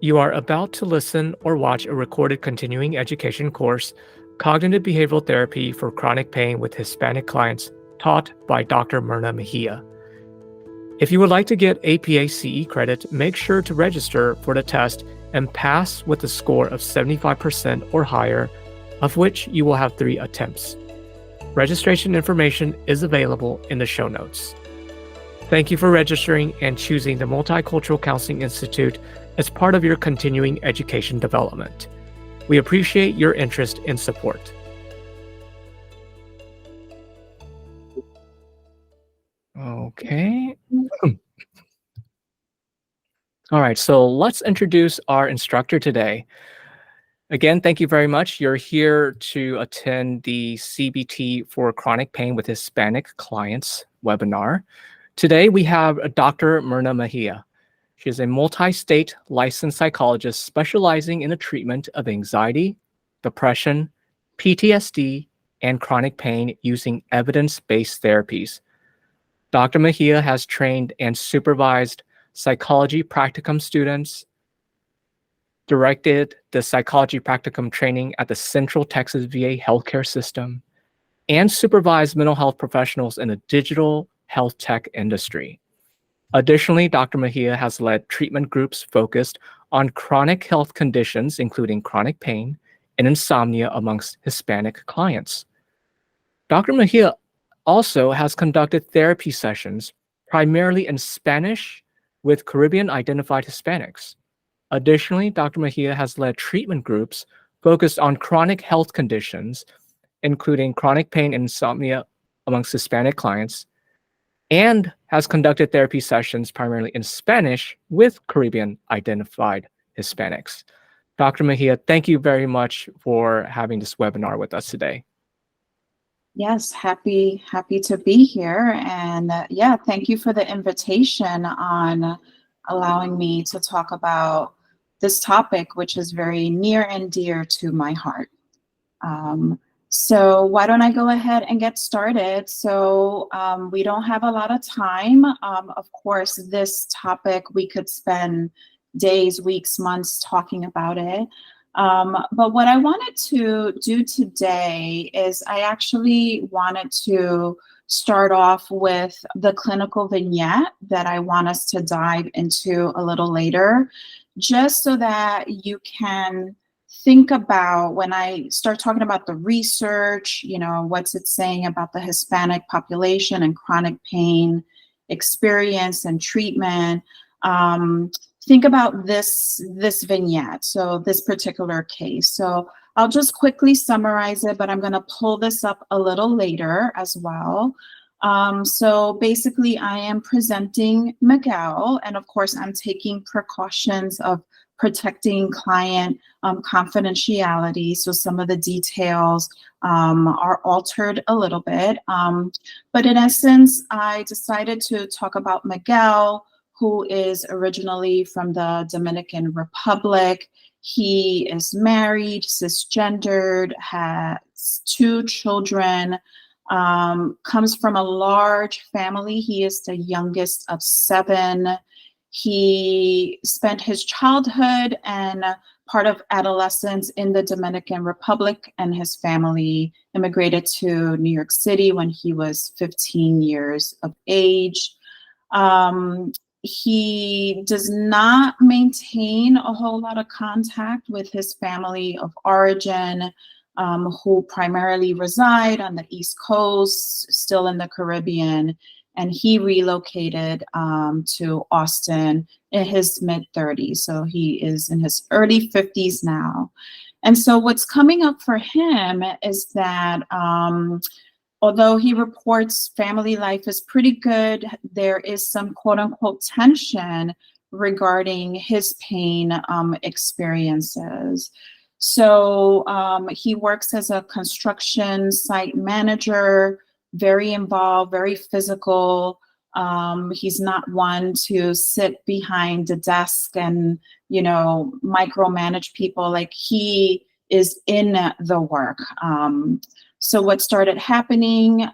You are about to listen or watch a recorded continuing education course, Cognitive Behavioral Therapy for Chronic Pain with Hispanic Clients, taught by Dr. Myrna Mejia. If you would like to get APA CE credit, make sure to register for the test and pass with a score of 75% or higher, of which you will have 3 attempts. Registration information is available in the show notes. Thank you for registering and choosing the Multicultural Counseling Institute as part of your continuing education development. We appreciate your interest and support. Okay. All right, so let's introduce our instructor today. Again, thank you very much. You're here to attend the CBT for Chronic Pain with Hispanic Clients webinar. Today, we have Dr. Myrna Mejia. She is a multi-state licensed psychologist specializing in the treatment of anxiety, depression, PTSD, and chronic pain using evidence-based therapies. Dr. Mejia has trained and supervised psychology practicum students, directed the psychology practicum training at the Central Texas VA healthcare system, and supervised mental health professionals in the digital health tech industry. Additionally, Dr. Mejia has led treatment groups focused on chronic health conditions, including chronic pain and insomnia amongst Hispanic clients. Dr. Mejia also has conducted therapy sessions primarily in Spanish with Caribbean-identified Hispanics. Additionally, Dr. Mejia has led treatment groups focused on chronic health conditions, including chronic pain and insomnia amongst Hispanic clients, and has conducted therapy sessions primarily in Spanish with Caribbean-identified Hispanics. Dr. Mejia, thank you very much for having this webinar with us today. Yes, happy to be here. And yeah, thank you for the invitation on allowing me to talk about this topic, which is very near and dear to my heart. So why don't I go ahead and get started? So we don't have a lot of time. Of course, this topic, we could spend days, weeks, months talking about it. But what I wanted to do today is I actually wanted to start off with the clinical vignette that I want us to dive into a little later, just so that you can think about, when I start talking about the research, you know, what's it saying about the Hispanic population and chronic pain experience and treatment. Think about this vignette, so this particular case. So I'll just quickly summarize it, but I'm going to pull this up a little later as well. So basically, I am presenting Miguel, and of course, I'm taking precautions of protecting client confidentiality. So some of the details are altered a little bit. But in essence, I decided to talk about Miguel, who is originally from the Dominican Republic. He is married, cisgendered, has 2 children, comes from a large family. He is the youngest of 7. He spent his childhood and part of adolescence in the Dominican Republic, and his family immigrated to New York City when he was 15 years of age. He does not maintain a whole lot of contact with his family of origin, who primarily reside on the East Coast, still in the Caribbean. And he relocated to Austin in his mid-30s. So he is in his early 50s now. And so what's coming up for him is that although he reports family life is pretty good, there is some quote unquote tension regarding his pain experiences. So he works as a construction site manager, very involved, very physical. He's not one to sit behind the desk and, you know, micromanage people. Like, he is in the work. So what started happening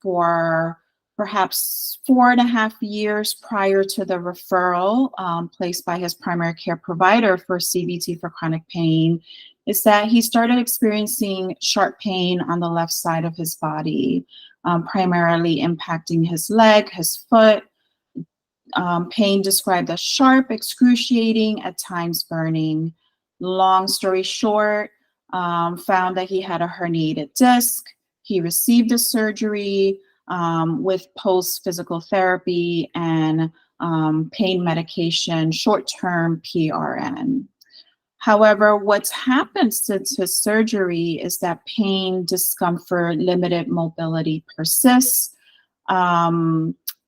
for perhaps 4.5 years prior to the referral placed by his primary care provider for CBT for chronic pain, is that he started experiencing sharp pain on the left side of his body, primarily impacting his leg, his foot. Pain described as sharp, excruciating, at times burning. Long story short, found that he had a herniated disc. He received a surgery with post-physical therapy and pain medication, short-term PRN. However, what's happened since his surgery is that pain, discomfort, limited mobility persists.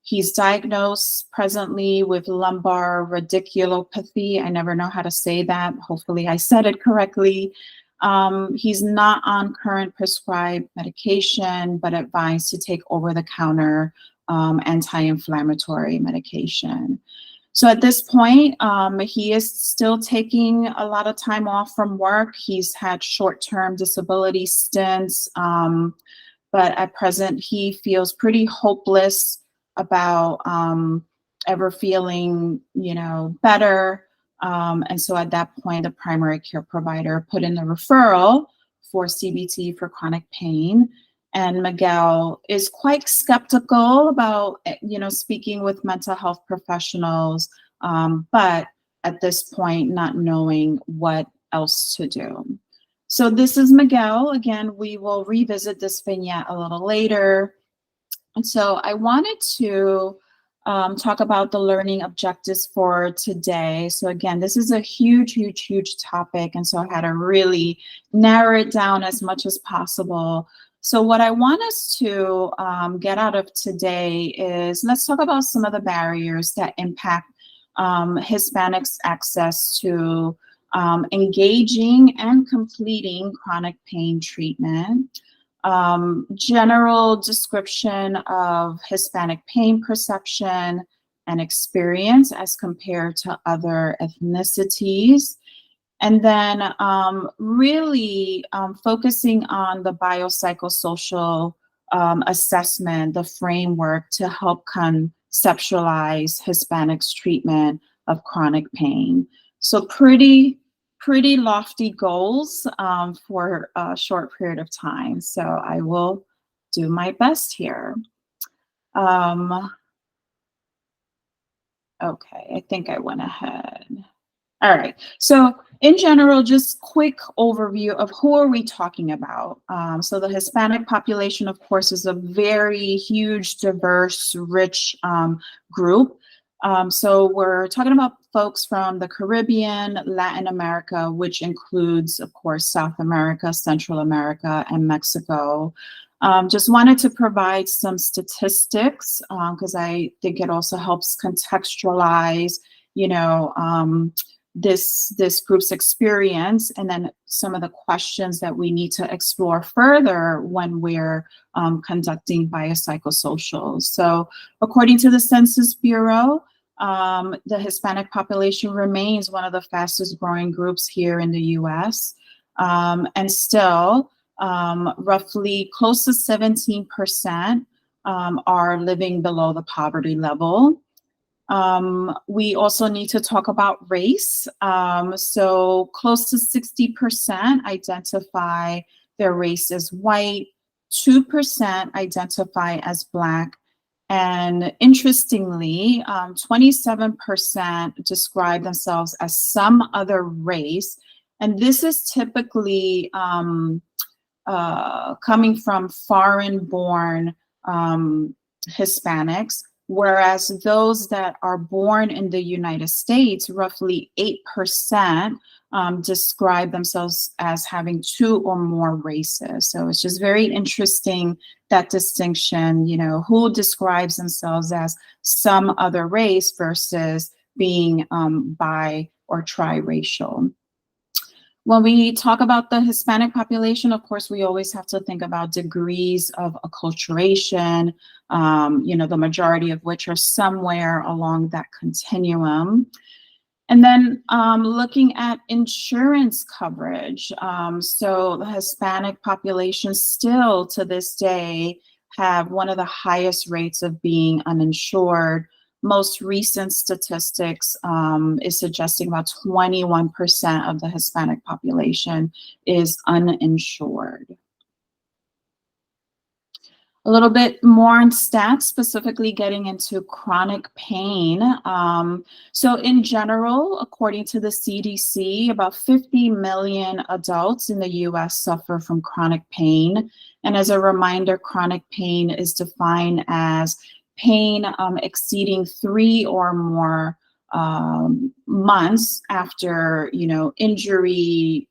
He's diagnosed presently with lumbar radiculopathy. I never know how to say that. Hopefully I said it correctly. He's not on current prescribed medication, but advised to take over-the-counter anti-inflammatory medication. So at this point, he is still taking a lot of time off from work. He's had short-term disability stints, but at present he feels pretty hopeless about ever feeling, better. And so at that point, the primary care provider put in a referral for CBT for chronic pain. And Miguel is quite skeptical about, speaking with mental health professionals, but at this point, not knowing what else to do. So this is Miguel. Again, we will revisit this vignette a little later. And so I wanted to talk about the learning objectives for today. So again, this is a huge, huge, huge topic. And so I had to really narrow it down as much as possible. So what I want us to get out of today is, let's talk about some of the barriers that impact Hispanics' access to engaging and completing chronic pain treatment. General description of Hispanic pain perception and experience as compared to other ethnicities. And then really focusing on the biopsychosocial assessment, the framework to help conceptualize Hispanics' treatment of chronic pain. So pretty lofty goals for a short period of time. So I will do my best here. Okay, I think I went ahead. All right, so in general, just quick overview of who are we talking about. So the Hispanic population, of course, is a very huge, diverse, rich group. So we're talking about folks from the Caribbean, Latin America, which includes, of course, South America, Central America, and Mexico. Just wanted to provide some statistics because I think it also helps contextualize, this group's experience, and then some of the questions that we need to explore further when we're conducting biopsychosocial. So according to the Census Bureau, the Hispanic population remains one of the fastest growing groups here in the US. And still, roughly close to 17% are living below the poverty level. We also need to talk about race. So close to 60% identify their race as white, 2% identify as Black, and interestingly, 27% describe themselves as some other race. And this is typically coming from foreign-born Hispanics, whereas those that are born in the United States, roughly 8% describe themselves as having 2 or more races. So it's just very interesting, that distinction, who describes themselves as some other race versus being bi or triracial. When we talk about the Hispanic population, of course, we always have to think about degrees of acculturation, the majority of which are somewhere along that continuum. And then looking at insurance coverage. So the Hispanic population still to this day have one of the highest rates of being uninsured. Most recent statistics is suggesting about 21% of the Hispanic population is uninsured. A little bit more on stats, specifically getting into chronic pain. So in general, according to the CDC, about 50 million adults in the US suffer from chronic pain. And as a reminder, chronic pain is defined as pain exceeding 3 or more months after, injury,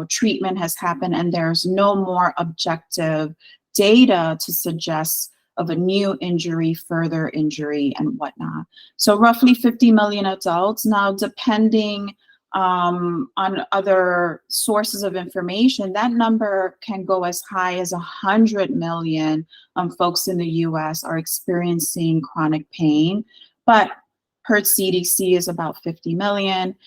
treatment has happened, and there's no more objective data to suggest of a new injury, further injury, and whatnot. So roughly 50 million adults. Now, depending on other sources of information, that number can go as high as 100 million folks in the US are experiencing chronic pain, but per CDC is about 50 million.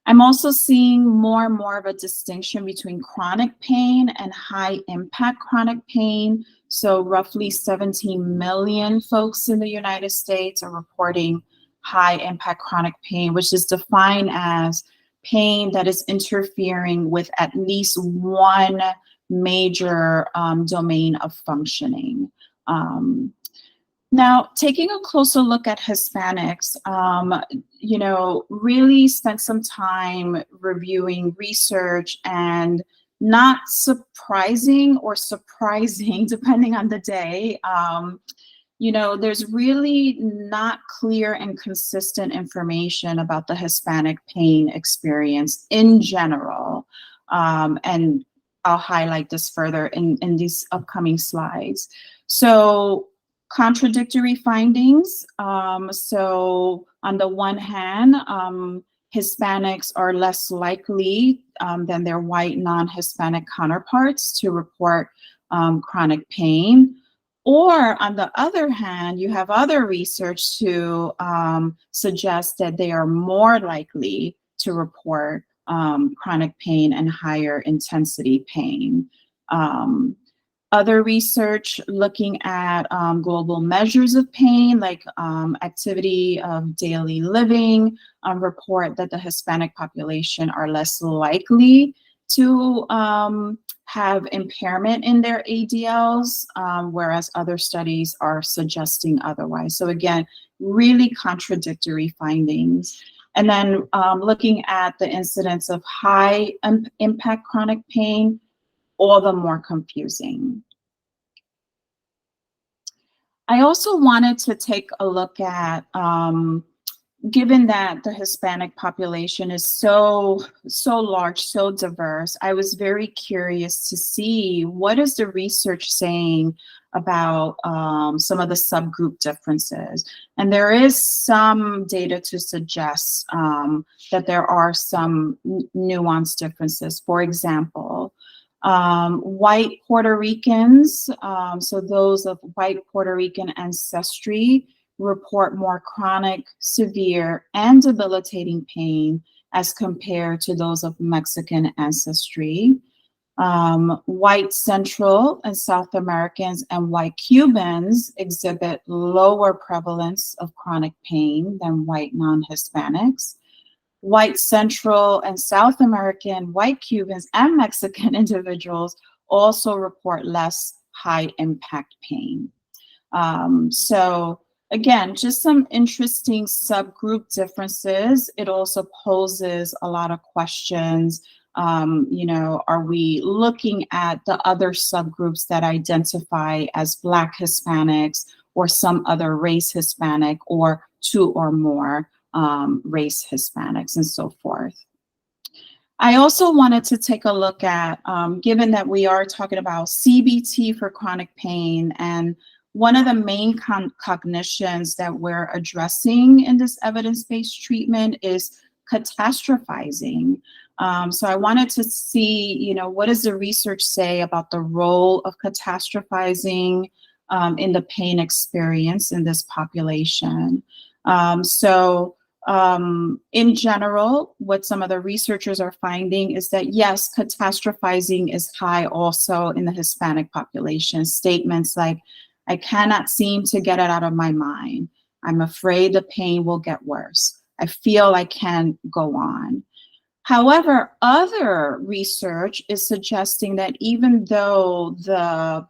I'm also seeing more and more of a distinction between chronic pain and high impact chronic pain. So roughly 17 million folks in the United States are reporting high impact chronic pain, which is defined as pain that is interfering with at least one major domain of functioning. Now, taking a closer look at Hispanics, really spent some time reviewing research, and not surprising or surprising, depending on the day, there's really not clear and consistent information about the Hispanic pain experience in general. And I'll highlight this further in these upcoming slides. So, contradictory findings. So on the one hand, Hispanics are less likely than their white non-Hispanic counterparts to report chronic pain. Or on the other hand, you have other research to suggest that they are more likely to report chronic pain and higher intensity pain. Other research looking at global measures of pain, like activity of daily living, report that the Hispanic population are less likely to have impairment in their ADLs, whereas other studies are suggesting otherwise. So again, really contradictory findings. And then looking at the incidence of high impact chronic pain, all the more confusing. I also wanted to take a look at, given that the Hispanic population is so large, so diverse, I was very curious to see what is the research saying about some of the subgroup differences. And there is some data to suggest that there are some nuanced differences. For example, white Puerto Ricans, so those of white Puerto Rican ancestry, report more chronic, severe, and debilitating pain as compared to those of Mexican ancestry. White Central and South Americans and white Cubans exhibit lower prevalence of chronic pain than white non-Hispanics. White Central and South American, white Cubans, and Mexican individuals also report less high impact pain. So again, just some interesting subgroup differences. It also poses a lot of questions. Are we looking at the other subgroups that identify as Black Hispanics or some other race Hispanic or two or more race Hispanics and so forth? I also wanted to take a look at, given that we are talking about CBT for chronic pain, and one of the main cognitions that we're addressing in this evidence-based treatment is catastrophizing. So I wanted to see, what does the research say about the role of catastrophizing in the pain experience in this population? In general, what some of the researchers are finding is that, yes, catastrophizing is high also in the Hispanic population. Statements like, I cannot seem to get it out of my mind. I'm afraid the pain will get worse. I feel I can't go on. However, other research is suggesting that even though the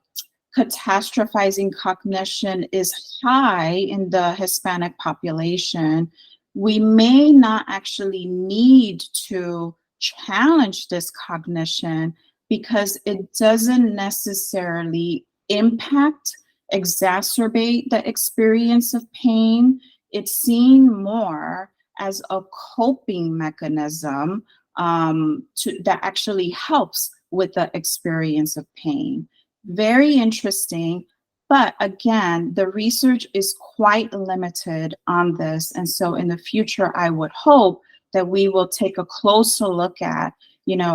catastrophizing cognition is high in the Hispanic population, we may not actually need to challenge this cognition because it doesn't necessarily impact, exacerbate the experience of pain. It's seen more as a coping mechanism that actually helps with the experience of pain. Very interesting. But again, the research is quite limited on this. And so in the future, I would hope that we will take a closer look at,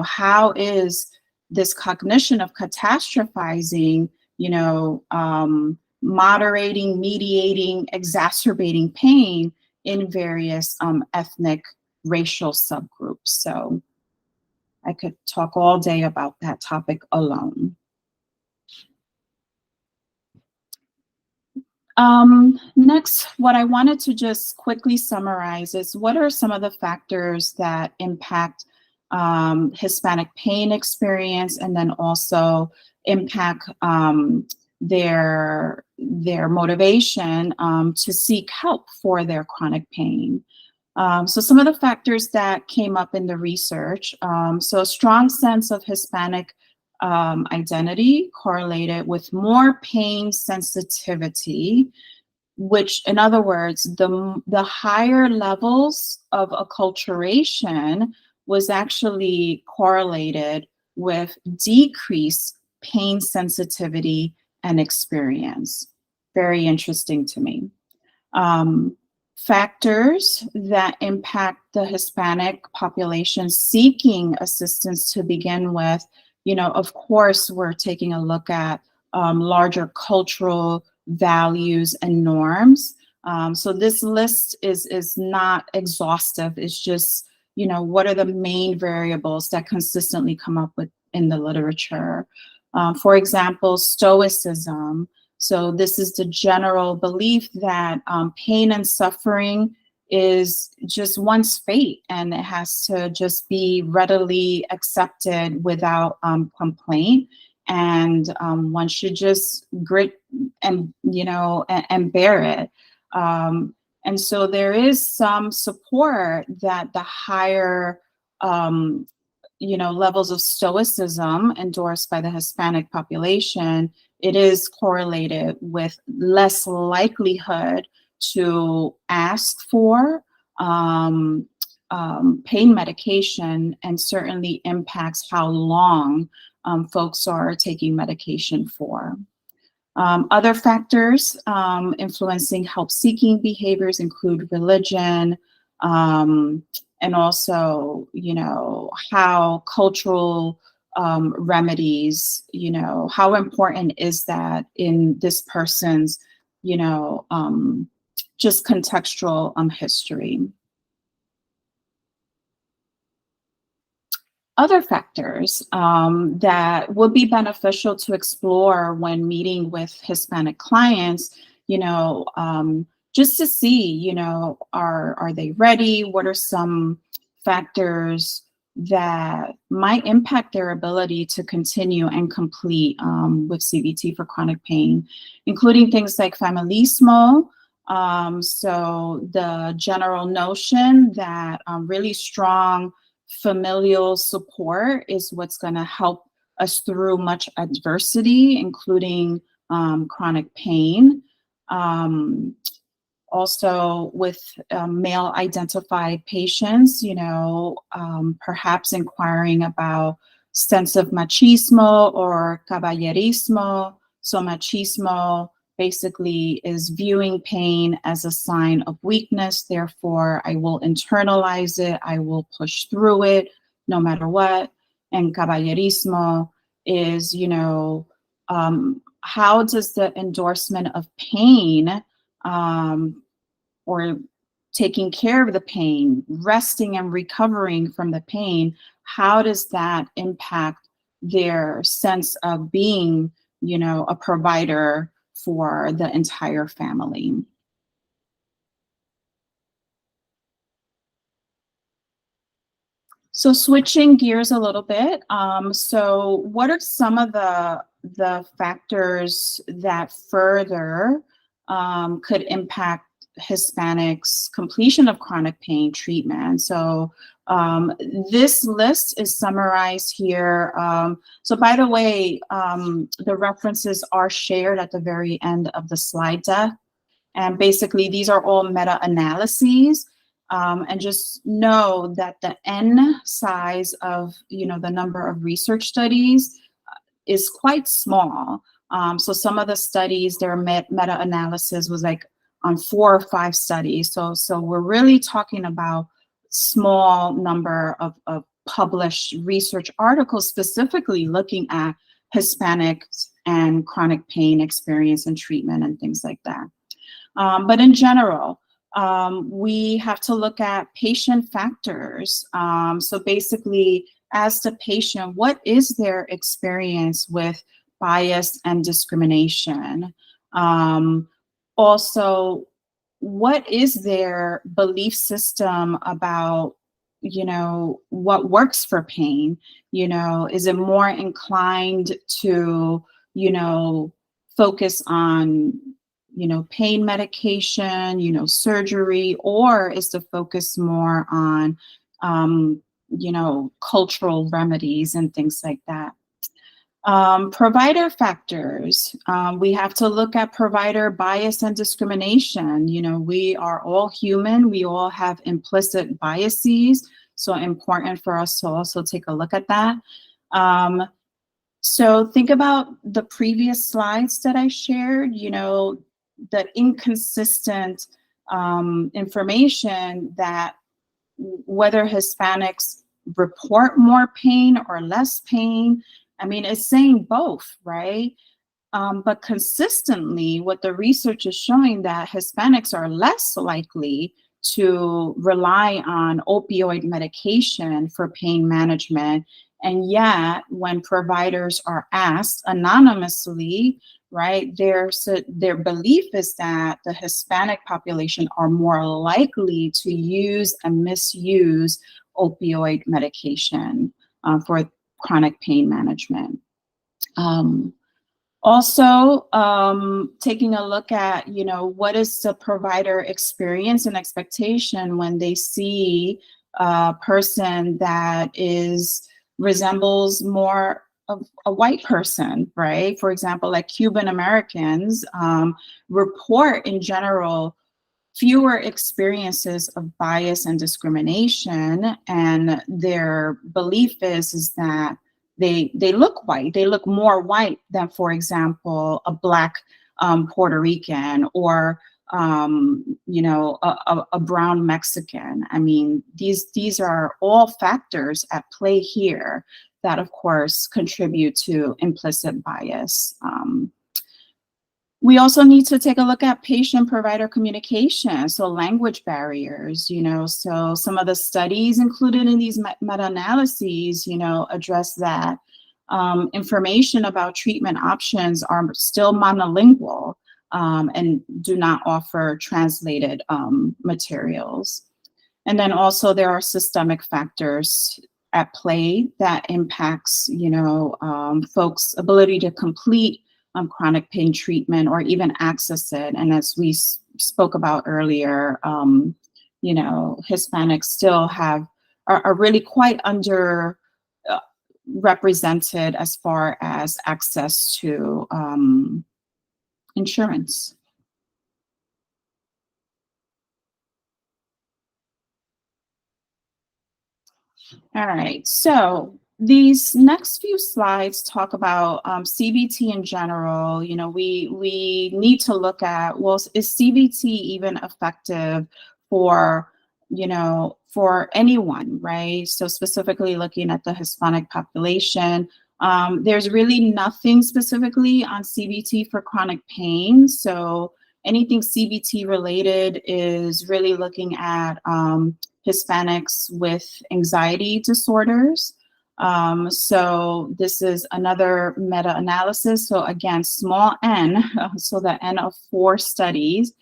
how is this cognition of catastrophizing, moderating, mediating, exacerbating pain in various ethnic, racial subgroups. So I could talk all day about that topic alone. Next, what I wanted to just quickly summarize is what are some of the factors that impact Hispanic pain experience, and then also impact their motivation to seek help for their chronic pain. So some of the factors that came up in the research, so a strong sense of Hispanic identity correlated with more pain sensitivity, which, in other words, the higher levels of acculturation was actually correlated with decreased pain sensitivity and experience. Very interesting to me. Factors that impact the Hispanic population seeking assistance to begin with, of course, we're taking a look at larger cultural values and norms. So this list is not exhaustive. It's just, what are the main variables that consistently come up with in the literature? For example, stoicism. So this is the general belief that pain and suffering is just one's fate, and it has to just be readily accepted without complaint. And one should just grit and, and bear it. And so there is some support that the higher levels of stoicism endorsed by the Hispanic population, it is correlated with less likelihood to ask for pain medication, and certainly impacts how long folks are taking medication for. Other factors influencing help-seeking behaviors include religion, and also, how cultural remedies, how important is that in this person's, just contextual history. Other factors that would be beneficial to explore when meeting with Hispanic clients, just to see, are they ready? What are some factors that might impact their ability to continue and complete with CBT for chronic pain, including things like familismo. So the general notion that really strong familial support is what's going to help us through much adversity, including chronic pain. Also with male identified patients, perhaps inquiring about sense of machismo or caballerismo. So machismo basically is viewing pain as a sign of weakness. Therefore, I will internalize it. I will push through it no matter what. And caballerismo is, how does the endorsement of pain or taking care of the pain, resting and recovering from the pain, how does that impact their sense of being, a provider for the entire family. So switching gears a little bit, so what are some of the factors that further could impact Hispanics' completion of chronic pain treatment? So this list is summarized here. So by the way, the references are shared at the very end of the slide deck. And basically, these are all meta-analyses. And just know that the N size of, the number of research studies is quite small. So some of the studies, their meta-analysis was like on 4 or 5 studies. So we're really talking about small number of published research articles specifically looking at Hispanics and chronic pain experience and treatment and things like that. But in general, we have to look at patient factors. So basically, as the patient, what is their experience with bias and discrimination? Also, what is their belief system about, what works for pain? Is it more inclined to, focus on pain medication, surgery, or is the focus more on, cultural remedies and things like that? Provider factors. We have to look at provider bias and discrimination. We are all human. We all have implicit biases. So important for us to also take a look at that. So think about the previous slides that I shared, the inconsistent information that whether Hispanics report more pain or less pain. I mean, it's saying both, right? But consistently, what the research is showing that Hispanics are less likely to rely on opioid medication for pain management. And yet, when providers are asked anonymously, right, their belief is that the Hispanic population are more likely to use and misuse opioid medication for chronic pain management. Also, taking a look at, what is the provider experience and expectation when they see a person that resembles more of a white person, right? For example, like Cuban Americans report in general fewer experiences of bias and discrimination, and their belief is that they look white. They look more white than, for example, a Black Puerto Rican or a brown Mexican. I mean, these are all factors at play here that, of course, contribute to implicit bias. We also need to take a look at patient-provider communication, so language barriers, so some of the studies included in these meta-analyses, address that. Information about treatment options are still monolingual and do not offer translated materials. And then also there are systemic factors at play that impacts, folks' ability to complete chronic pain treatment or even access it. And as we spoke about earlier, Hispanics still are really quite under represented as far as access to insurance. All right, so these next few slides talk about CBT in general. We need to look at, well, is CBT even effective for, for anyone, right? So specifically looking at the Hispanic population, there's really nothing specifically on CBT for chronic pain. So anything CBT related is really looking at Hispanics with anxiety disorders. So this is another meta-analysis. So again, small n, so the n of 4 studies,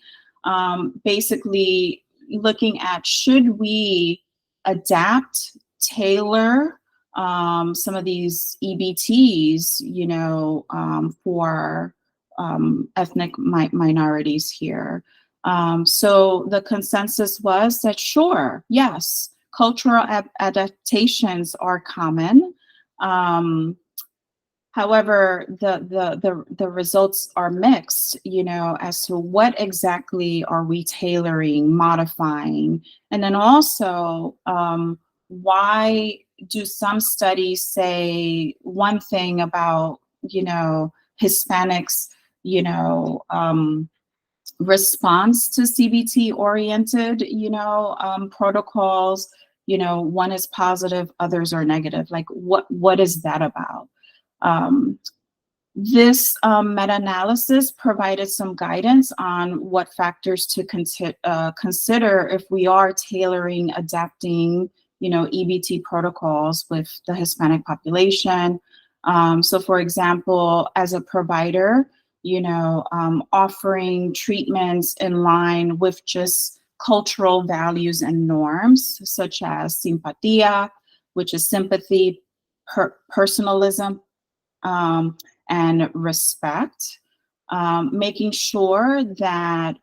basically looking at should we adapt, tailor some of these EBTs, for ethnic minorities here. So the consensus was that sure, yes, cultural adaptations are common. However, the results are mixed, as to what exactly are we tailoring, modifying, and then also why do some studies say one thing about, Hispanics, response to CBT oriented, protocols, one is positive, others are negative. Like what is that about? This meta-analysis provided some guidance on what factors to consider if we are tailoring, adapting, EBT protocols with the Hispanic population. So for example, as a provider, offering treatments in line with just cultural values and norms, such as simpatia, which is sympathy, personalism, and respect, making sure that,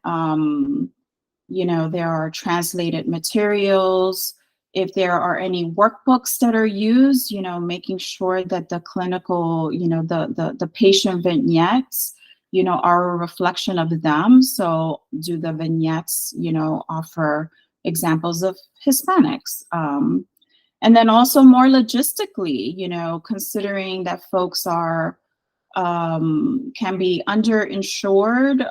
there are translated materials. If there are any workbooks that are used, making sure that the clinical, the patient vignettes, are a reflection of them. So do the vignettes, offer examples of Hispanics? And then also more logistically, considering that folks are, can be underinsured,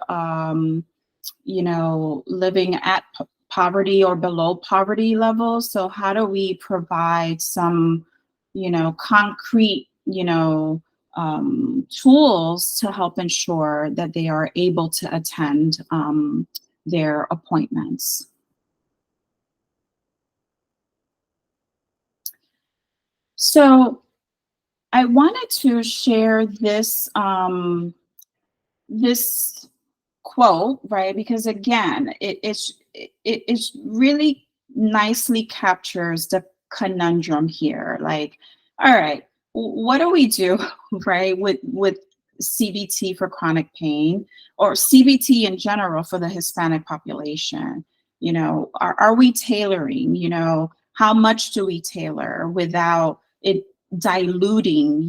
living at poverty or below poverty levels. So how do we provide some, concrete, tools to help ensure that they are able to attend their appointments? So I wanted to share this this quote, right? Because again, it really nicely captures the conundrum here. Like, all right, what do we do, right, with CBT for chronic pain, or CBT in general for the Hispanic population? Are we tailoring? How much do we tailor without it diluting,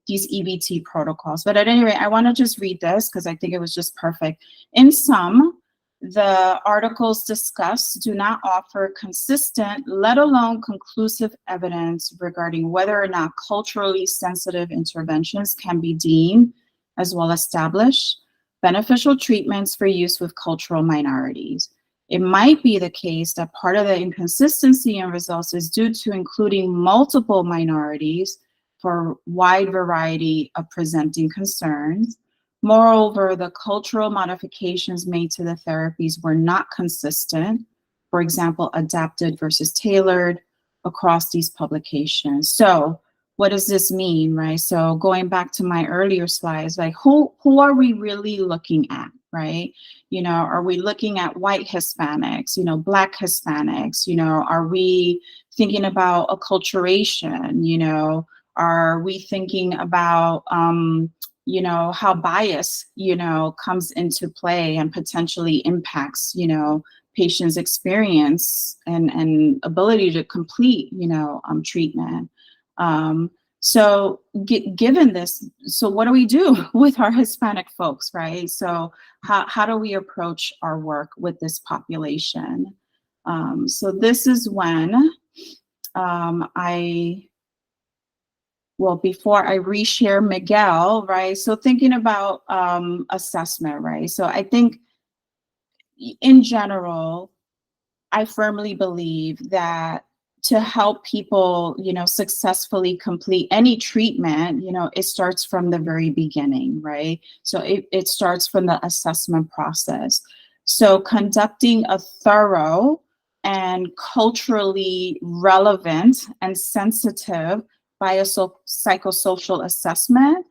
these EBT protocols? But at any rate, I want to just read this because I think it was just perfect. In sum, the articles discussed do not offer consistent, let alone conclusive evidence regarding whether or not culturally sensitive interventions can be deemed as well established beneficial treatments for use with cultural minorities. It might be the case that part of the inconsistency in results is due to including multiple minorities for a wide variety of presenting concerns. Moreover, the cultural modifications made to the therapies were not consistent, for example, adapted versus tailored across these publications. So what does this mean, right? So going back to my earlier slides, like who are we really looking at, right? Are we looking at white Hispanics, Black Hispanics, are we thinking about acculturation, are we thinking about, how bias, comes into play and potentially impacts, patients' experience and ability to complete, treatment. So given this, so what do we do with our Hispanic folks, right? So how do we approach our work with this population? So this is when before I reshare Miguel, right? So thinking about assessment, right? So I think in general, I firmly believe that to help people, successfully complete any treatment, it starts from the very beginning, right? So it starts from the assessment process. So conducting a thorough and culturally relevant and sensitive biopsychosocial assessment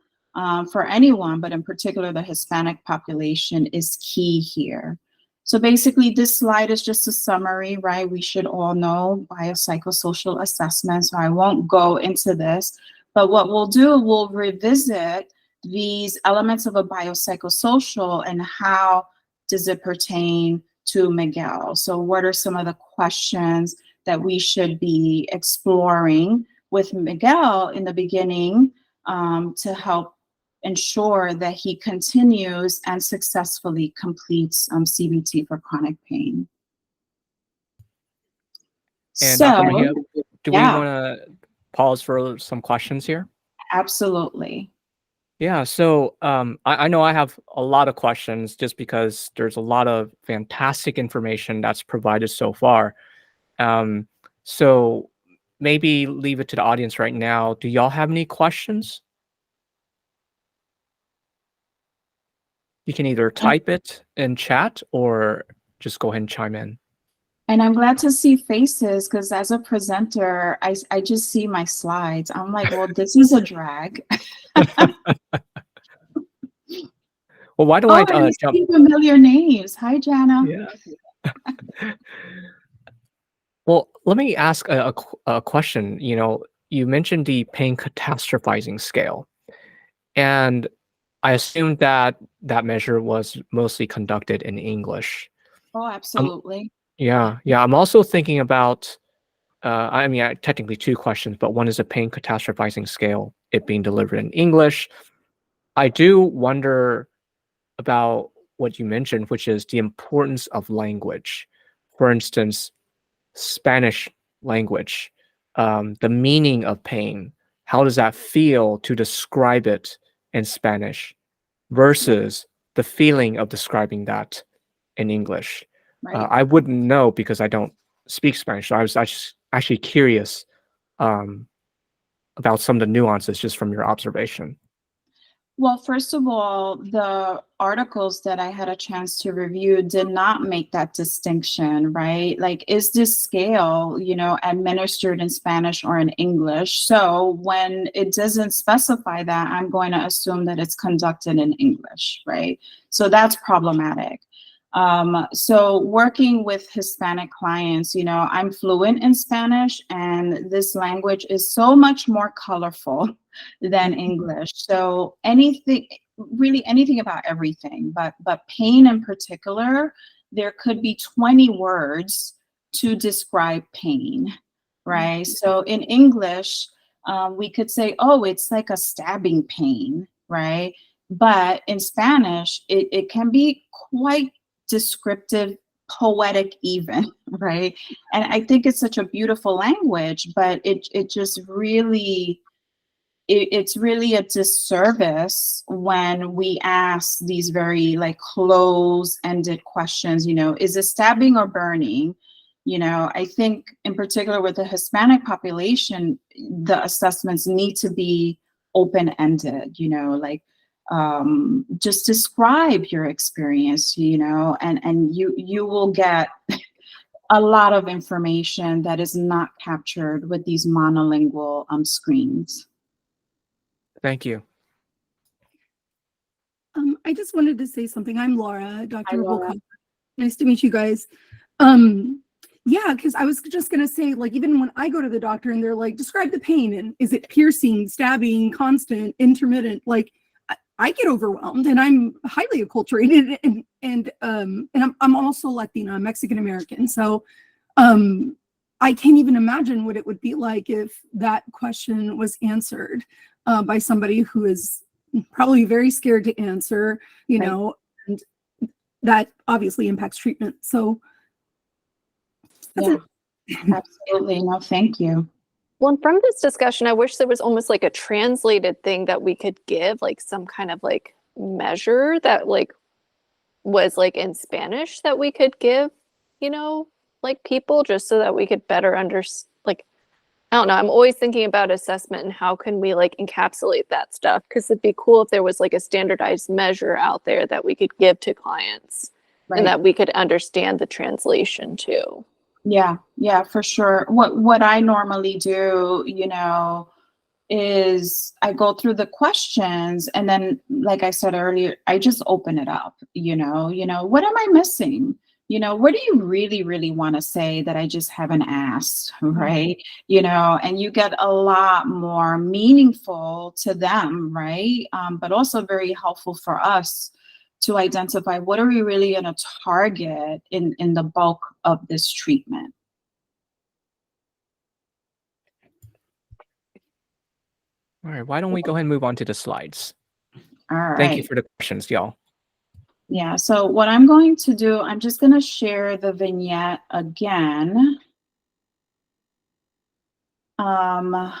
for anyone, but in particular the Hispanic population, is key here. So basically, this slide is just a summary, right? We should all know biopsychosocial assessment, so I won't go into this. But what we'll do, we'll revisit these elements of a biopsychosocial and how does it pertain to Miguel. So what are some of the questions that we should be exploring with Miguel in the beginning to help ensure that he continues and successfully completes CBT for chronic pain. And So, Dr. Mejia, do we yeah. want to pause for some questions here? Absolutely. Yeah, so I know I have a lot of questions just because there's a lot of fantastic information that's provided so far. So maybe leave it to the audience right now. Do y'all have any questions? You can either type it in chat or just go ahead and chime in. And I'm glad to see faces because as a presenter, I just see my slides. I'm like, well, this is a drag. Well, why don't I I jump? see familiar names. Hi, Jana. Yeah. Well, let me ask a question. You know, you mentioned the pain catastrophizing scale, and I assumed that that measure was mostly conducted in English. Oh, absolutely. Yeah. I'm also thinking about, I mean, technically two questions, but one is a pain catastrophizing scale, it being delivered in English. I do wonder about what you mentioned, which is the importance of language. For instance, Spanish language, the meaning of pain. How does that feel to describe it in Spanish versus the feeling of describing that in English? Right. I wouldn't know because I don't speak Spanish. So I was just actually curious about some of the nuances just from your observation. Well, first of all, the articles that I had a chance to review did not make that distinction, right? Like, is this scale, administered in Spanish or in English? So when it doesn't specify that, I'm going to assume that it's conducted in English, right? So that's problematic. So working with Hispanic clients, I'm fluent in Spanish, and this language is so much more colorful than English. So really anything about everything, but pain in particular, there could be 20 words to describe pain, right? So in English, we could say, oh, it's like a stabbing pain, right? But in Spanish, it can be quite descriptive, poetic even, right? And I think it's such a beautiful language, but it just really, it's really a disservice when we ask these very like close-ended questions, is it stabbing or burning? I think in particular with the Hispanic population, the assessments need to be open-ended, like just describe your experience, and you will get a lot of information that is not captured with these monolingual screens. Thank you. I just wanted to say something. I'm Laura, Dr. Hi, Laura. Volkov. Nice to meet you guys. Yeah, because I was just going to say, like, even when I go to the doctor and they're like, describe the pain, and is it piercing, stabbing, constant, intermittent? Like, I get overwhelmed, and I'm highly acculturated, and I'm also Latina, I'm Mexican American. So I can't even imagine what it would be like if that question was answered by somebody who is probably very scared to answer, and that obviously impacts treatment. So yeah, absolutely. No, thank you. Well, and from this discussion, I wish there was almost like a translated thing that we could give, like some kind of like measure that like was like in Spanish that we could give, like people, just so that we could better understand. Like, I don't know. I'm always thinking about assessment and how can we like encapsulate that stuff, because it'd be cool if there was like a standardized measure out there that we could give to clients, Right. and that we could understand the translation too. Yeah, for sure. What I normally do, is I go through the questions, and then, like I said earlier, I just open it up, what am I missing? What do you really, really want to say that I just haven't asked, right? And you get a lot more meaningful to them, right? But also very helpful for us to identify what are we really going to target in the bulk of this treatment. All right, why don't we go ahead and move on to the slides? All right. Thank you for the questions, y'all. Yeah, so what I'm going to do, I'm just going to share the vignette again. And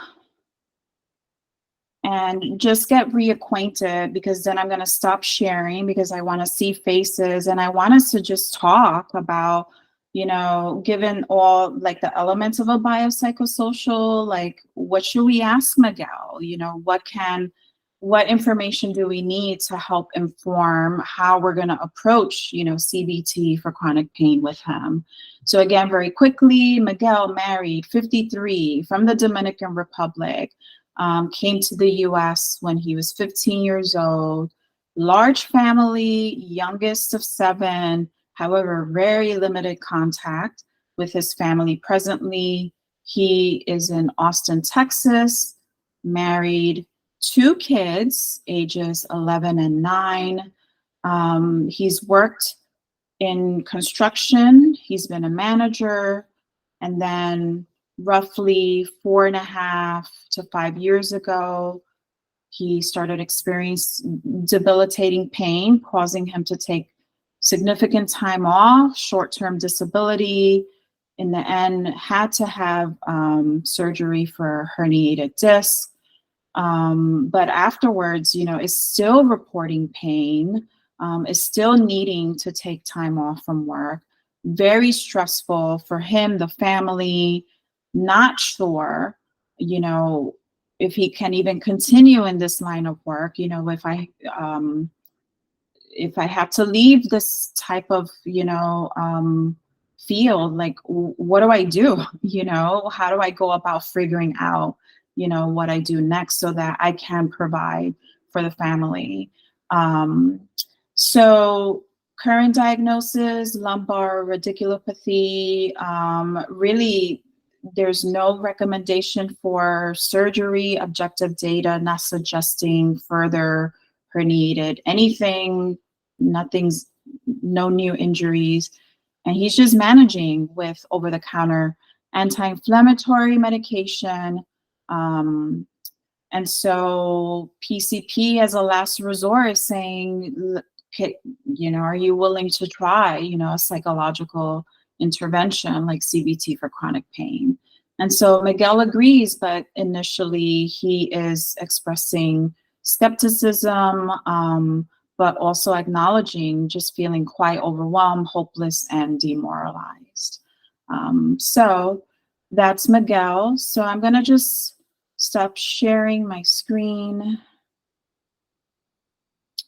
just get reacquainted, because then I'm going to stop sharing because I want to see faces, and I want us to just talk about, given all like the elements of a biopsychosocial, like what should we ask Miguel? What information do we need to help inform how we're going to approach, CBT for chronic pain with him? So again, very quickly, Miguel, married, 53, from the Dominican Republic, came to the US when he was 15 years old, large family, youngest of 7, however, very limited contact with his family presently. He is in Austin, Texas, married, 2 kids, ages 11 and 9. He's worked in construction. He's been a manager. And then roughly 4.5 to 5 years ago, he started experiencing debilitating pain, causing him to take significant time off, short-term disability. In the end, had to have surgery for herniated disc. But afterwards, is still reporting pain, is still needing to take time off from work. Very stressful for him, the family, not sure, if he can even continue in this line of work. If I have to leave this type of, field, like, what do I do? How do I go about figuring out, what I do next so that I can provide for the family? So current diagnosis, lumbar radiculopathy. Really, there's no recommendation for surgery, objective data not suggesting further herniated anything, no new injuries. And he's just managing with over-the-counter anti-inflammatory medication. And so PCP as a last resort is saying, are you willing to try, a psychological intervention like CBT for chronic pain? And so Miguel agrees, but initially he is expressing skepticism, but also acknowledging just feeling quite overwhelmed, hopeless, and demoralized. So that's Miguel. So I'm going to just stop sharing my screen.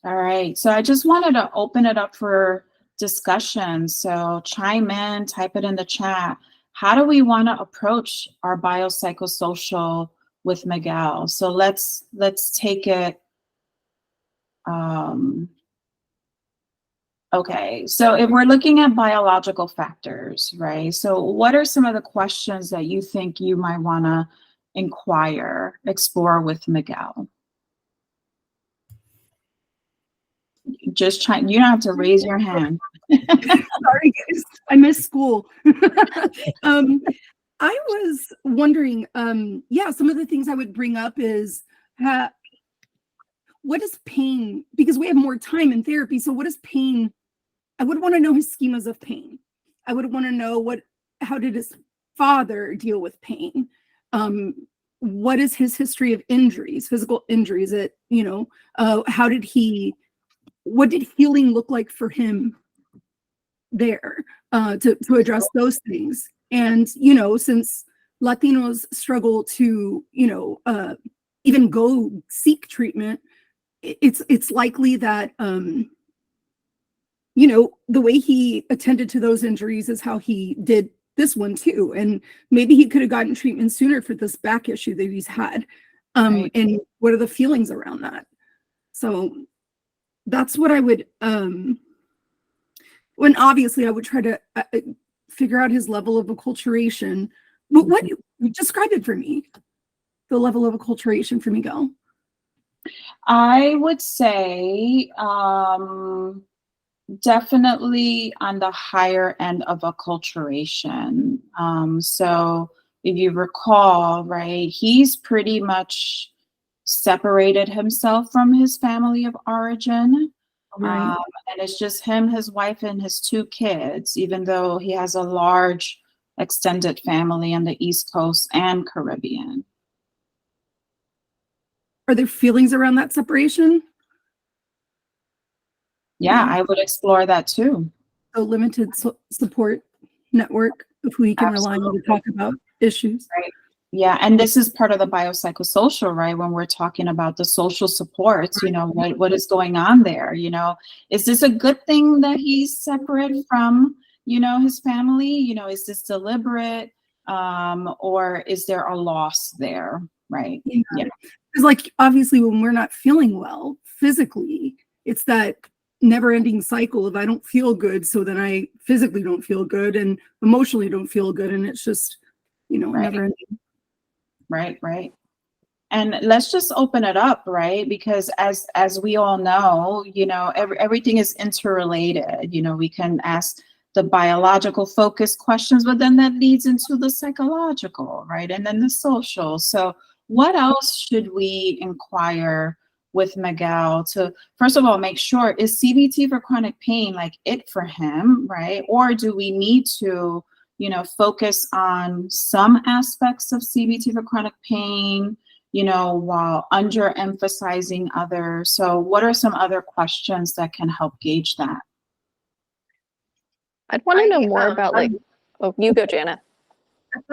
All right, so I just wanted to open it up for discussion. So chime in, type it in the chat. How do we want to approach our biopsychosocial with Miguel? So let's take it. Okay, so if we're looking at biological factors, right? So what are some of the questions that you think you might want to explore with Miguel? Just try. You don't have to raise your hand. Sorry, guys. I missed school. I was wondering, some of the things I would bring up is what is pain? Because we have more time in therapy. So what is pain? I would want to know his schemas of pain. I would want to know how did his father deal with pain? What is his history of injuries, physical injuries? What did healing look like for him there to address those things? And, since Latinos struggle to, even go seek treatment, it's likely that, the way he attended to those injuries is how he did this one too. And maybe he could have gotten treatment sooner for this back issue that he's had. Right. And what are the feelings around that? So that's what I would, when obviously I would try to figure out his level of acculturation. But what describe it for me, the level of acculturation for Miguel. I would say definitely on the higher end of acculturation. So if you recall, right, he's pretty much separated himself from his family of origin. Right. And it's just him, his wife, and his 2 kids, even though he has a large extended family on the East Coast and Caribbean. Are there feelings around that separation? Yeah, I would explore that too. A limited support network of who he can rely on to talk about issues. Right. Yeah, and this is part of the biopsychosocial, right? When we're talking about the social supports, you know, what is going on there? You know, is this a good thing that he's separate from, you know, his family? You know, is this deliberate, or is there a loss there? Right. Yeah. Yeah. Because like obviously when we're not feeling well physically, it's that never-ending cycle of I don't feel good, so then I physically don't feel good and emotionally don't feel good, and it's just, you know, Right. never-ending. Right. And let's just open it up, right? Because as we all know, you know, everything is interrelated. You know, we can ask the biological focus questions, but then that leads into the psychological, right? And then the social. So what else should we inquire with Miguel to, first of all, make sure, is CBT for chronic pain like it for him, right? Or do we need to, you know, focus on some aspects of CBT for chronic pain, you know, while underemphasizing others? So what are some other questions that can help gauge that? I'd want to know more about like, oh, you go, Jana.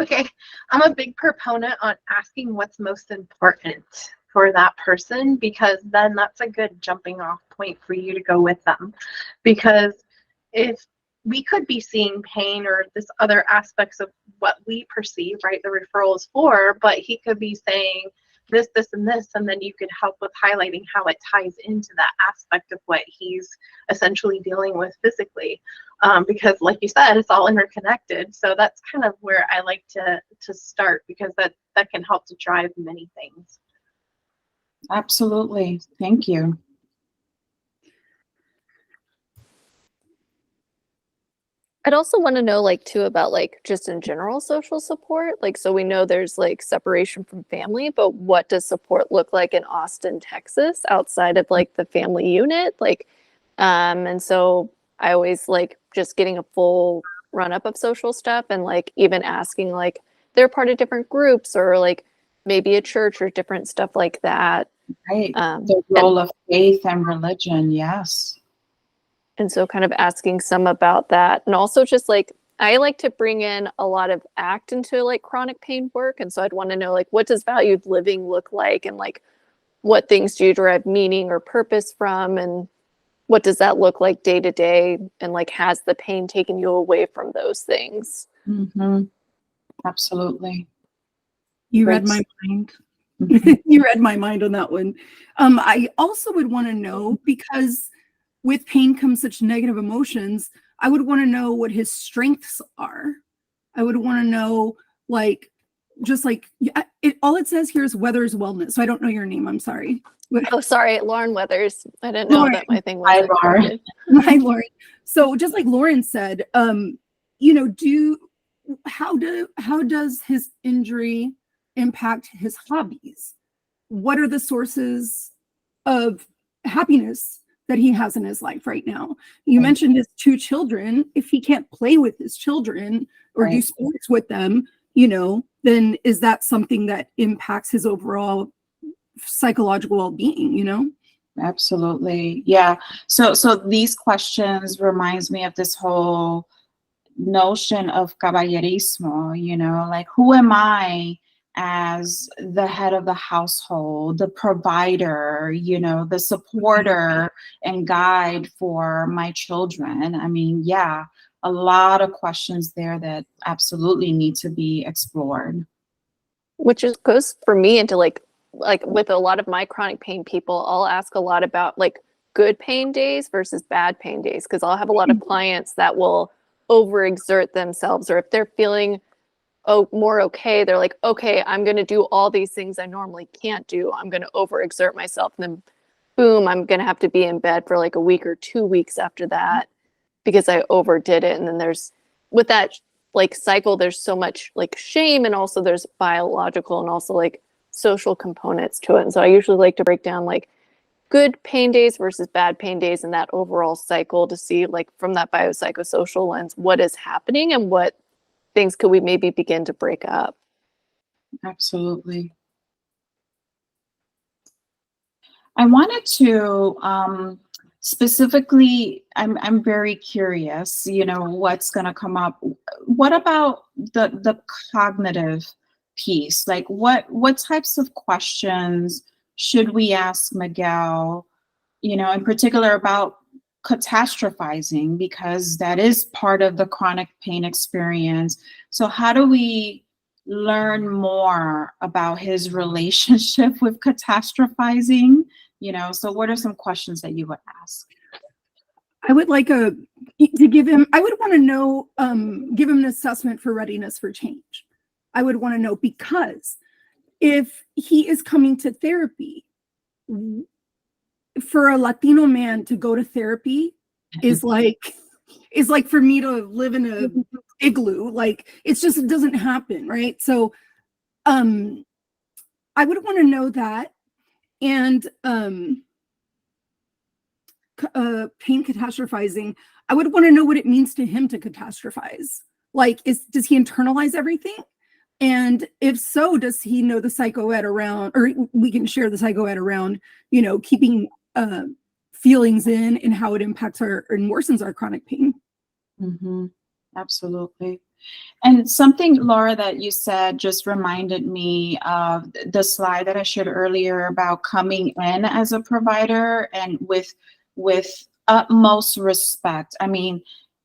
Okay, I'm a big proponent on asking what's most important for that person, because then that's a good jumping off point for you to go with them. Because if we could be seeing pain or this other aspects of what we perceive, right, the referral is for, but he could be saying this, this, and this, and then you could help with highlighting how it ties into that aspect of what he's essentially dealing with physically. Because like you said, it's all interconnected. So that's kind of where I like to start, because that can help to drive many things. Absolutely. Thank you. I'd also want to know like too about like just in general social support. Like, so we know there's like separation from family, but what does support look like in Austin, Texas, outside of like the family unit? Like, and so I always like just getting a full run up of social stuff, and like even asking like they're part of different groups or like maybe a church or different stuff like that. Right. The role of faith and religion. Yes. And so kind of asking some about that. And also just like, I like to bring in a lot of ACT into like chronic pain work. And so I'd want to know like, what does valued living look like? And like, what things do you derive meaning or purpose from? And what does that look like day to day? And like, has the pain taken you away from those things? Mm-hmm. Absolutely. You read my mind. You read my mind on that one. I also would want to know, because with pain comes such negative emotions, I would want to know what his strengths are. I would want to know, like, just like, all it says here is Weathers Wellness. So I don't know your name. I'm sorry. Oh, sorry, Lauren Weathers. I didn't know that my thing was. Hi, Lauren. Hi, Lauren. So just like Lauren said, you know, how does his injury impact his hobbies? What are the sources of happiness that he has in his life right now? You mentioned his 2 children. If he can't play with his children or do sports with them, you know, then is that something that impacts his overall psychological well-being, you know? Absolutely. Yeah. So these questions reminds me of this whole notion of caballerismo, you know, like, who am I as the head of the household, the provider, you know, the supporter and guide for my children? I mean, yeah, a lot of questions there that absolutely need to be explored. Which is goes for me into like with a lot of my chronic pain people, I'll ask a lot about like good pain days versus bad pain days, because I'll have a lot of clients that will overexert themselves, or if they're feeling more okay, they're like, okay, I'm going to do all these things I normally can't do. I'm going to overexert myself, and then boom, I'm going to have to be in bed for like a week or 2 weeks after that because I overdid it. And then there's with that like cycle, there's so much like shame, and also there's biological and also like social components to it. And so I usually like to break down like good pain days versus bad pain days in that overall cycle to see like from that biopsychosocial lens, what is happening and what things could we maybe begin to break up. Absolutely. I wanted to specifically, I'm very curious, you know, what's going to come up. What about the cognitive piece? Like what types of questions should we ask Miguel, you know, in particular about catastrophizing, because that is part of the chronic pain experience. So how do we learn more about his relationship with catastrophizing? You know, so what are some questions that you would ask? I would like to give him, I would want to know, give him an assessment for readiness for change. I would want to know, because if he is coming to therapy, for a Latino man to go to therapy is like for me to live in a igloo. Like it doesn't happen, right? So I would want to know that. And pain catastrophizing, I would want to know what it means to him to catastrophize. Like, does he internalize everything? And if so, does he know the psychoed around, or we can share the psychoed around, you know, keeping feelings in and how it impacts and worsens our chronic pain. Mm-hmm. Absolutely. And something, Laura, that you said just reminded me of the slide that I shared earlier about coming in as a provider and with utmost respect. I mean,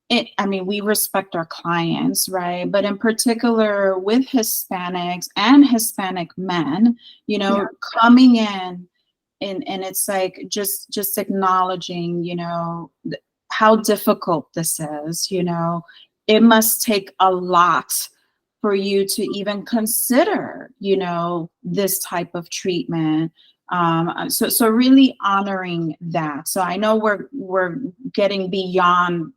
we respect our clients, right? But in particular with Hispanics and Hispanic men, you know, coming in and it's like just acknowledging, you know, how difficult this is, you know. It must take a lot for you to even consider, you know, this type of treatment. So really honoring that. So I know we're getting beyond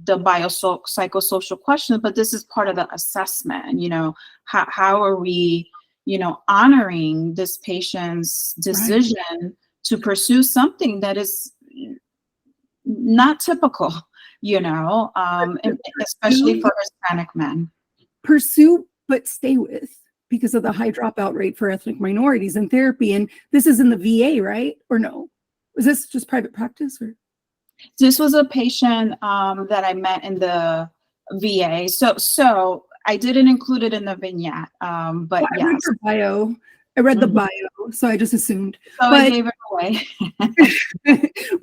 the biopsychosocial questions, but this is part of the assessment. You know, how are we, you know, honoring this patient's decision to pursue something that is not typical, you know, especially for Hispanic men. Pursue, but stay with, because of the high dropout rate for ethnic minorities in therapy. And this is in the VA, right? Or no? Was this just private practice? Or this was a patient that I met in the VA. So I didn't include it in the vignette, but I read your bio. I read the bio, so I just assumed. So I gave it away.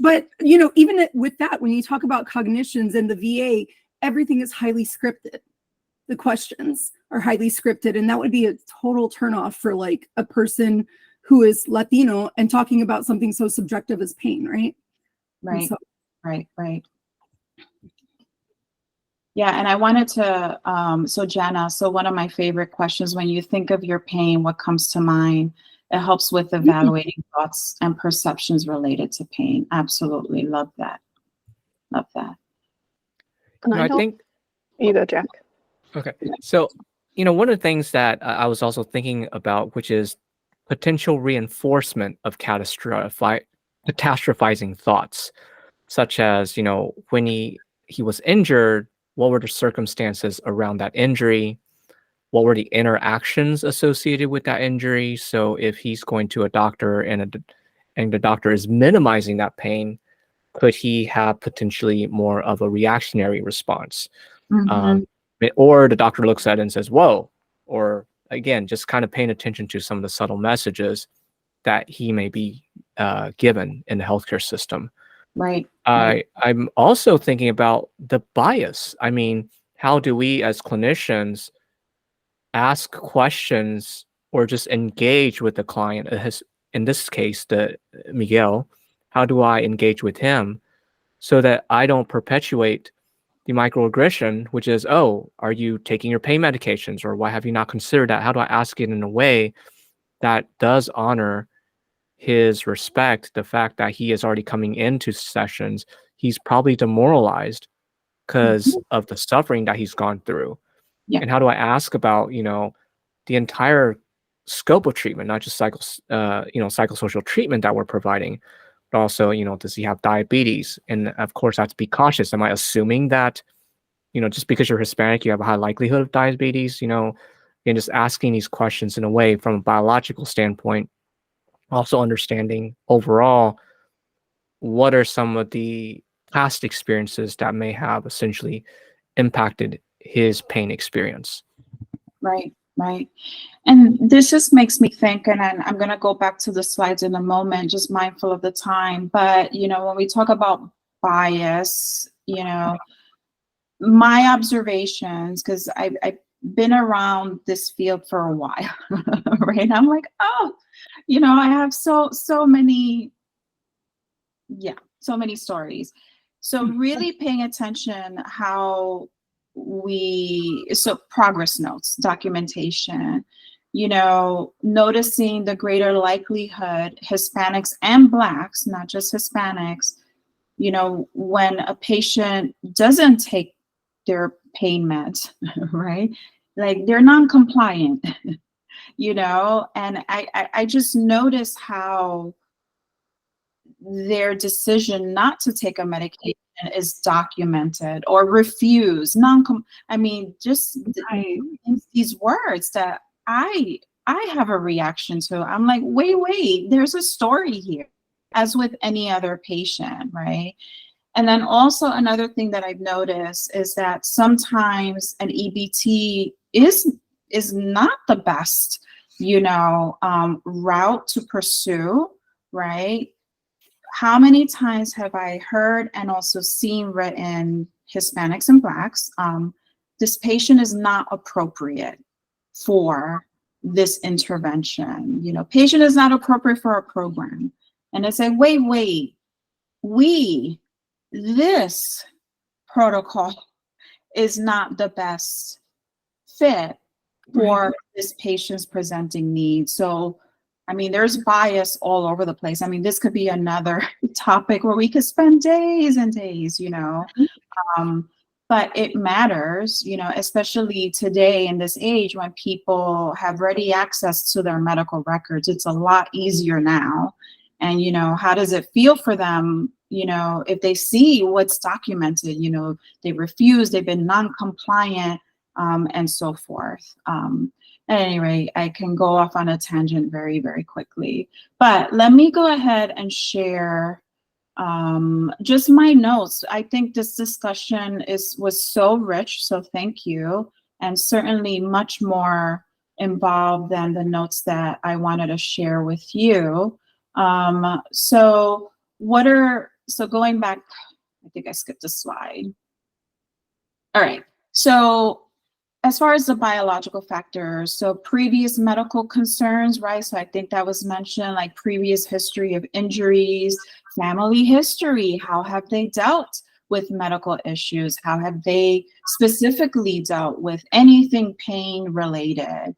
But, you know, even with that, when you talk about cognitions in the VA, everything is highly scripted. The questions are highly scripted, and that would be a total turnoff for like a person who is Latino and talking about something so subjective as pain, right? Right, so, right. Yeah, and I wanted to, so Jenna, so one of my favorite questions, when you think of your pain, what comes to mind? It helps with evaluating thoughts and perceptions related to pain. Absolutely, love that. Love that. And I think you go, Jack. Okay, so you know, one of the things that I was also thinking about, which is potential reinforcement of catastrophizing thoughts, such as, you know, when he was injured, what were the circumstances around that injury? What were the interactions associated with that injury? So if he's going to a doctor and the doctor is minimizing that pain, could he have potentially more of a reactionary response? Or the doctor looks at it and says, whoa, or again, just kind of paying attention to some of the subtle messages that he may be given in the healthcare system. Right. I'm also thinking about the bias. I mean, how do we as clinicians ask questions or just engage with the client? In this case, the Miguel, how do I engage with him so that I don't perpetuate the microaggression, which is, oh, are you taking your pain medications, or why have you not considered that? How do I ask it in a way that does honor his respect, the fact that he is already coming into sessions, he's probably demoralized because of the suffering that he's gone through. Yeah. And how do I ask about, the entire scope of treatment, not just psychosocial treatment that we're providing, but also, does he have diabetes? And of course, I have to be cautious. Am I assuming that, just because you're Hispanic, you have a high likelihood of diabetes, and just asking these questions in a way from a biological standpoint, also understanding overall what are some of the past experiences that may have essentially impacted his pain experience. Right. Right. And this just makes me think, and I'm going to go back to the slides in a moment, just mindful of the time. But, when we talk about bias, my observations, because I've been around this field for a while, right? I'm like, oh, I have so many, so many stories. So really paying attention how so progress notes, documentation, noticing the greater likelihood Hispanics and Blacks, not just Hispanics, when a patient doesn't take their pain meds, right? Like they're non-compliant, and I just notice how their decision not to take a medication is documented or refused. Just these words that I have a reaction to. I'm like, wait, there's a story here, as with any other patient, right? And then also another thing that I've noticed is that sometimes an EBT is not the best, route to pursue, right? How many times have I heard and also seen written Hispanics and Blacks, this patient is not appropriate for this intervention. Patient is not appropriate for a program. And I say, wait, this protocol is not the best fit for this patient's presenting needs. So, there's bias all over the place. This could be another topic where we could spend days and days, but it matters, especially today in this age when people have ready access to their medical records. It's a lot easier now. And, how does it feel for them, if they see what's documented, they refuse, they've been non-compliant, and so forth. At any rate, I can go off on a tangent very, very quickly. But let me go ahead and share just my notes. I think this discussion was so rich, so thank you, and certainly much more involved than the notes that I wanted to share with you. So going back, I think I skipped a slide. All right, so as far as the biological factors, so previous medical concerns, right? So I think that was mentioned, like previous history of injuries, family history, how have they dealt with medical issues? How have they specifically dealt with anything pain related?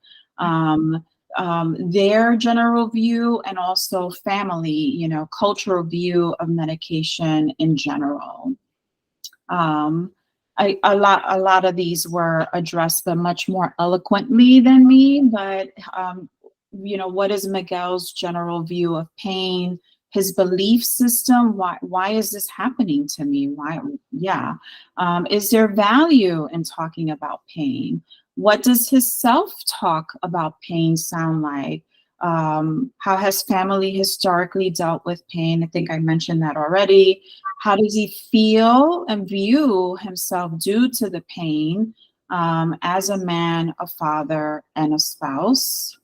Their general view, and also family, cultural view of medication in general. A lot of these were addressed, but much more eloquently than me. But what is Miguel's general view of pain? His belief system. Why is this happening to me? Why? Yeah. Is there value in talking about pain? What does his self-talk about pain sound like? How has family historically dealt with pain? I think I mentioned that already. How does he feel and view himself due to the pain as a man, a father, and a spouse?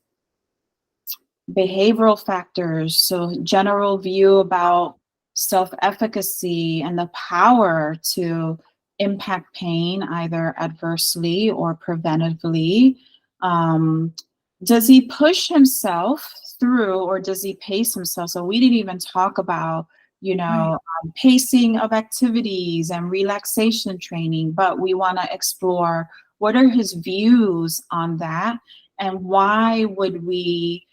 Behavioral factors, so general view about self-efficacy and the power to impact pain either adversely or preventively? Does he push himself through, or does he pace himself? So we didn't even talk about, pacing of activities and relaxation training, but we want to explore what are his views on that, and why would we,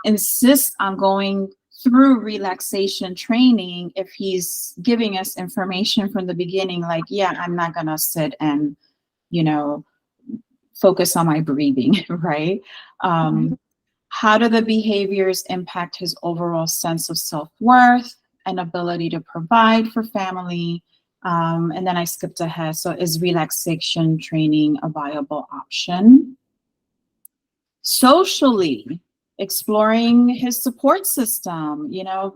insist on going through relaxation training if he's giving us information from the beginning, like, yeah, I'm not gonna sit and, focus on my breathing, right? How do the behaviors impact his overall sense of self-worth and ability to provide for family? And then I skipped ahead. So is relaxation training a viable option? Socially, exploring his support system.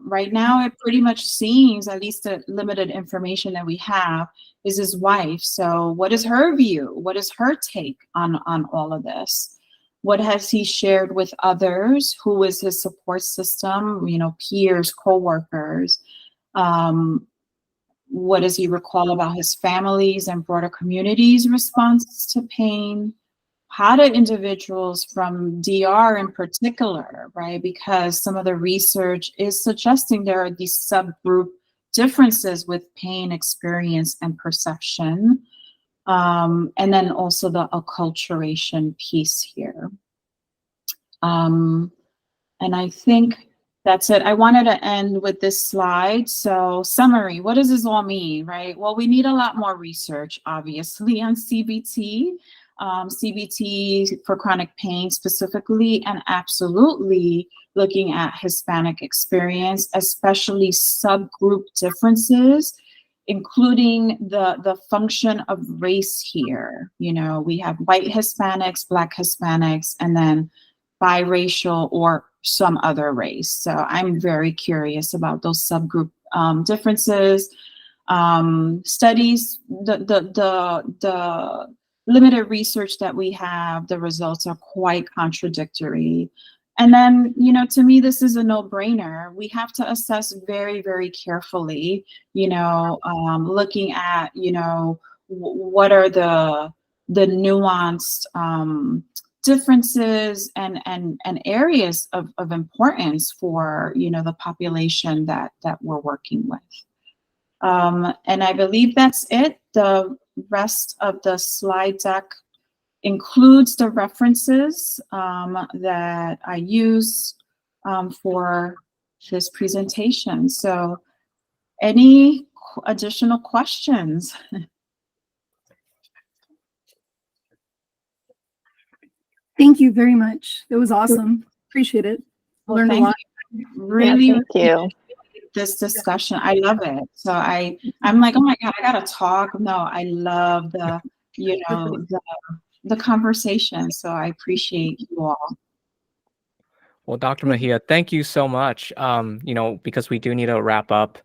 Right now it pretty much seems, at least the limited information that we have, is his wife. So what is her view? What is her take on all of this? What has he shared with others? Who is his support system? Peers, co-workers. What does he recall about his family's and broader community's response to pain? How do individuals from DR in particular, right? Because some of the research is suggesting there are these subgroup differences with pain experience and perception. And then also the acculturation piece here. And I think that's it. I wanted to end with this slide. So summary, what does this all mean, right? Well, we need a lot more research, obviously, on CBT. CBT for chronic pain specifically, and absolutely looking at Hispanic experience, especially subgroup differences, including the function of race here. We have white Hispanics, Black Hispanics, and then biracial or some other race. So I'm very curious about those subgroup differences. Studies, the limited research that we have, the results are quite contradictory. And then, to me, this is a no-brainer. We have to assess very, very carefully, looking at, what are the nuanced differences and areas of importance for, the population that we're working with. And I believe that's it. The rest of the slide deck includes the references that I use for this presentation. So any additional questions? Thank you very much. It was awesome. Appreciate it. Well, Learned a lot. Really, thank you. this discussion, I love it. So I'm like, oh my God, I gotta talk. No, I love the conversation. So I appreciate you all. Well, Dr. Mejia, thank you so much. Because we do need to wrap up,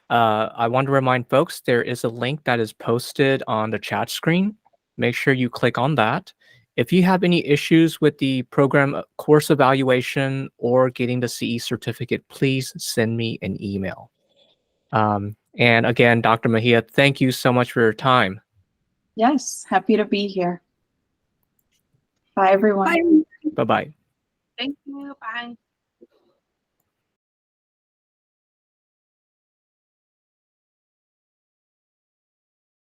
I want to remind folks there is a link that is posted on the chat screen. Make sure you click on that. If you have any issues with the program course evaluation or getting the CE certificate, please send me an email. And again, Dr. Mejia, thank you so much for your time. Yes, happy to be here. Bye, everyone. Bye. Bye-bye. Thank you. Bye.